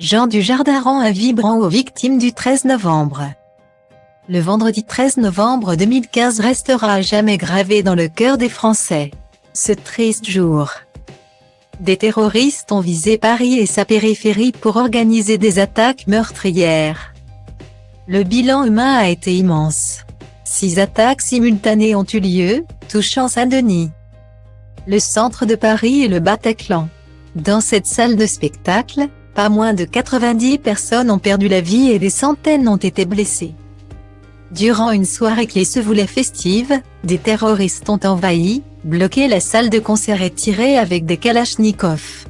Jean Dujardin rend un vibrant aux victimes du 13 novembre. Le vendredi 13 novembre 2015 restera à jamais gravé dans le cœur des Français. Ce triste jour. Des terroristes ont visé Paris et sa périphérie pour organiser des attaques meurtrières. Le bilan humain a été immense. 6 attaques simultanées ont eu lieu, touchant Saint-Denis, le centre de Paris et le Bataclan. Dans cette salle de spectacle, pas moins de 90 personnes ont perdu la vie et des centaines ont été blessées. Durant une soirée qui se voulait festive, des terroristes ont envahi, bloqué la salle de concert et tiré avec des kalachnikovs.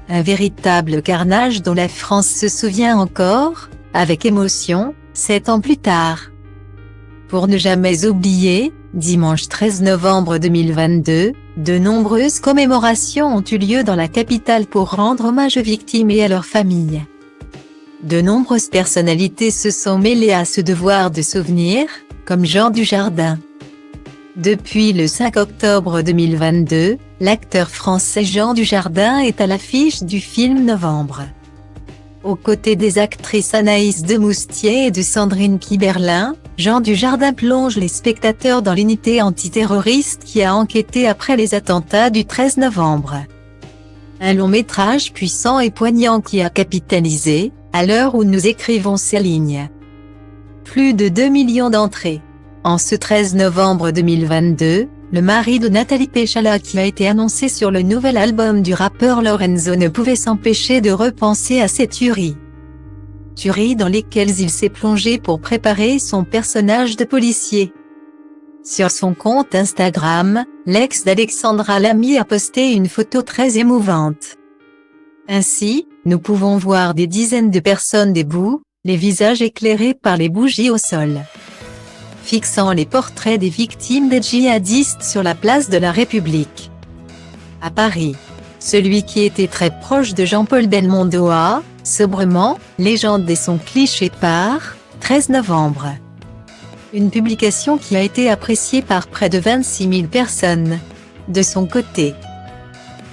Un véritable carnage dont la France se souvient encore, avec émotion, 7 ans plus tard. Pour ne jamais oublier, dimanche 13 novembre 2022, de nombreuses commémorations ont eu lieu dans la capitale pour rendre hommage aux victimes et à leurs familles. De nombreuses personnalités se sont mêlées à ce devoir de souvenir, comme Jean Dujardin. Depuis le 5 octobre 2022, l'acteur français Jean Dujardin est à l'affiche du film Novembre. Aux côtés des actrices Anaïs Demoustier et de Sandrine Kiberlin, Jean Dujardin plonge les spectateurs dans l'unité antiterroriste qui a enquêté après les attentats du 13 novembre. Un long métrage puissant et poignant qui a capitalisé, à l'heure où nous écrivons ces lignes. Plus de 2 millions d'entrées. En ce 13 novembre 2022, le mari de Nathalie Péchala qui a été annoncé sur le nouvel album du rappeur Lorenzo ne pouvait s'empêcher de repenser à ces tueries. Tueries dans lesquelles il s'est plongé pour préparer son personnage de policier. Sur son compte Instagram, l'ex d'Alexandra Lamy a posté une photo très émouvante. Ainsi, nous pouvons voir des dizaines de personnes debout, les visages éclairés par les bougies au sol, fixant les portraits des victimes des djihadistes sur la place de la République. À Paris, celui qui était très proche de Jean-Paul Belmondo a, sobrement, légende des sons clichés par 13 novembre. Une publication qui a été appréciée par près de 26 000 personnes. De son côté,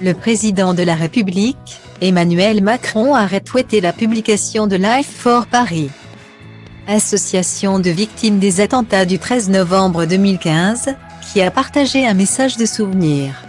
le président de la République, Emmanuel Macron a retweeté la publication de Life for Paris, association de victimes des attentats du 13 novembre 2015, qui a partagé un message de souvenir.